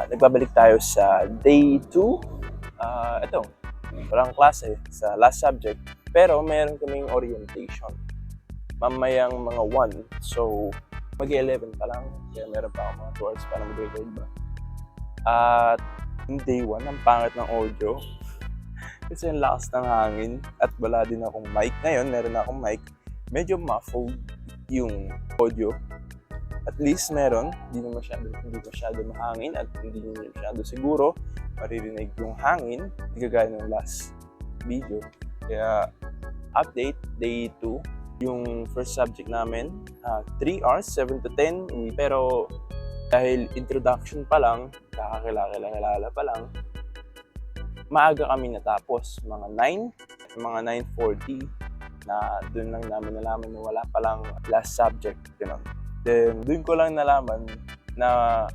Nagbabalik tayo sa day 2. Ito, walang klase sa last subject, pero meron kaming orientation. Mamayang mga 1, so mag-11 pa lang, kaya meron pa ako mga 2 hours para mag-record ba. At day 1, ang pangit ng audio. Kasi yung lakas ng hangin at wala din akong mic. Ngayon, meron na akong mic. Medyo muffled yung audio. At least meron, hindi masyado mahangin at hindi masyado siguro maririnig yung hangin, hindi kagaya ng last video. Kaya update, day 2, yung first subject namin, 3 hours, 7 to 10, pero dahil introduction pa lang, kakakilala pa lang, maaga kami natapos, mga 9:40, na doon lang namin nalaman na wala palang last subject, gano'n. Then, doon ko lang nalaman na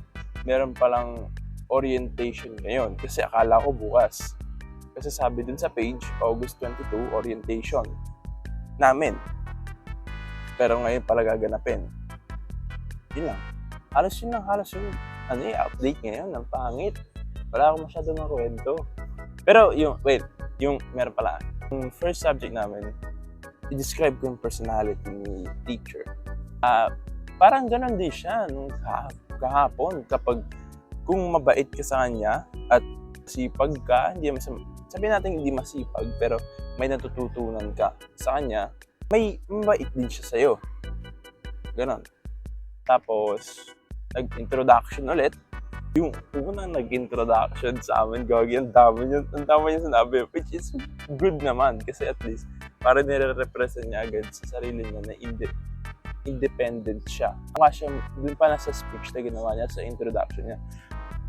meron palang orientation ngayon kasi akala ko bukas. Kasi sabi dun sa page, August 22, orientation namin. Pero ngayon pala gaganapin. Yun lang. Halos yun. Update ngayon, ang pangit. Wala akong masyado ng kwento. Pero yung meron pala. Yung first subject namin, i-describe ko yung personality ni teacher. Parang gano'n din siya nung kahapon. Kapag kung mabait ka sa kanya at sipag ka, sabihin natin hindi masipag, pero may natututunan ka sa kanya, may mabait din siya sa'yo. Gano'n. Tapos, nag-introduction ulit. Yung unang nag-introduction sa amin, gagi, ang dami niya sinabi, which is good naman. Kasi at least, para nire-represent niya agad sa sarili niya na independent siya. Mukha siyang, dun pa na sa speech na ginawa niya sa introduction niya,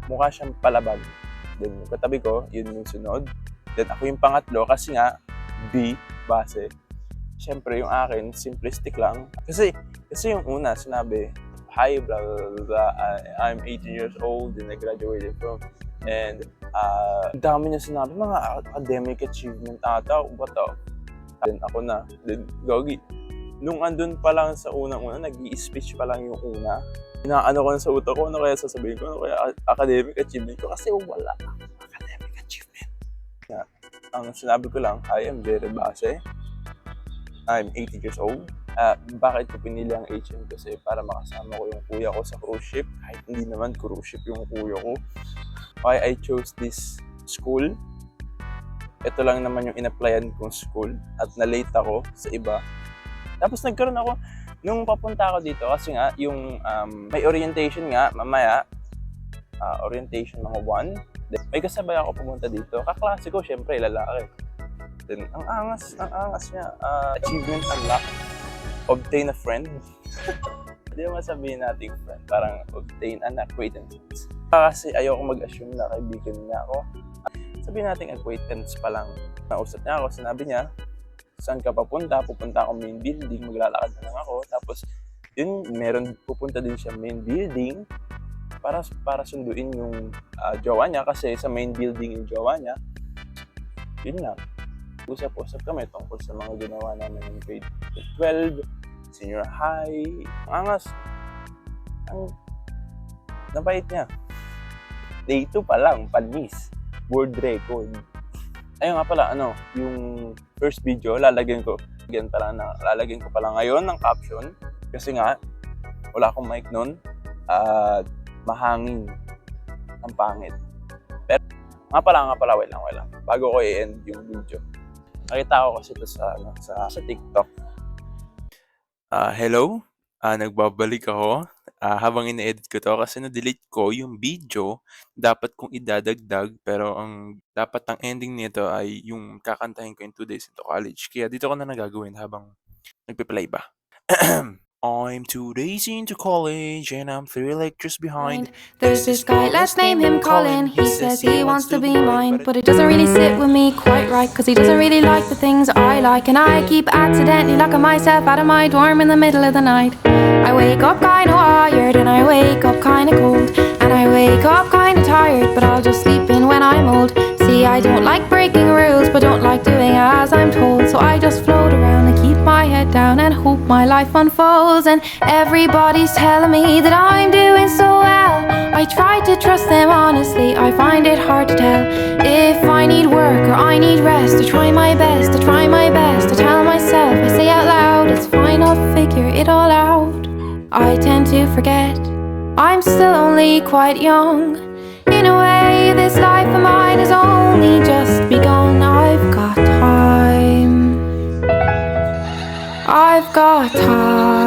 mukha siyang palabag. Then yung katabi ko, yun yung sunod. Then ako yung pangatlo kasi nga, B, base. Siyempre yung akin, simplistic lang. Kasi yung una, sinabi, hi, blah, blah, blah, I'm 18 years old and I graduated from, and ang dami niya sinabi, mga academic achievement ata, what the? Then ako na, then gogi. Nung andun pa lang sa unang-una, nag-i-speech pa lang yung una. Inaano ko na sa utak ko, ano kaya sasabihin ko, ano kaya academic achievement ko, kasi wala academic achievement. Ang sinabi ko lang, I am very base. I'm 80 years old. Bakit ko pinili ang HM? Kasi para makasama ko yung kuya ko sa cruise ship. Kahit hindi naman cruise ship yung kuya ko. Why I chose this school? Ito lang naman yung in-applyan kong school. At na-late ako sa iba. Tapos nagkaroon ako, nung papunta ako dito, kasi nga, yung may orientation nga, mamaya, orientation mga 1. May kasabay ako pumunta dito. Kaklase ko, syempre, lalaki. Then, ang angas niya. Achievement unlocked. Obtain a friend. Hindi mo sabihin natin friend. Parang obtain an acquaintance. Kasi ayoko mag-assume na kaibigan niya ako. Sabihin natin acquaintance pa lang. Nausap niya ako, sinabi niya, saan ka papunta? Pupunta ako main building, maglalakad na lang ako. Tapos, yun, pupunta din siya main building para sunduin yung jowa niya kasi sa main building yung jowa niya. Yun lang. Usap-usap kami tungkol sa mga ginawa namin ng grade 12, senior high. Ang angas. Ang nabait niya. Day 2 pa lang, panis. World record. Ayun nga pala, yung first video, lalagyan ko pa lang ngayon ng caption kasi nga, wala akong mic nun at mahangin ang pangit. Pero, nga pala, wait lang. Bago ko i-end yung video. Nakita ko kasi ito sa TikTok. Hello? Nagbabalik ako. Habang ina-edit ko to kasi na-delete ko yung video, dapat kong idadagdag pero dapat ang ending nito ay yung kakantahin ko in 2 days into college. Kaya dito ko na nagagawin habang nagpe-play ba. I'm 2 days into college and I'm 3 lectures behind. There's this guy, let's name him Colin. He says he wants to be mine, but it doesn't really sit with me quite right, cause he doesn't really like the things I like, and I keep accidentally locking myself out of my dorm in the middle of the night. I wake up kinda wired and I wake up kinda cold, and I wake up kinda tired, but I'll just sleep in when I'm old. See, I don't like breaking rules, but don't like doing as I'm told, so I just float around and keep my head down and hope my life unfolds. And everybody's telling me that I'm doing so well. I try to trust them honestly, I find it hard to tell if I need work or I need rest. I try my best, I try my best. I tell myself, I say out loud, it's fine, I'll figure it all out. I tend to forget I'm still only quite young. In a way, this life of mine has only just begun. I've got time. I've got time.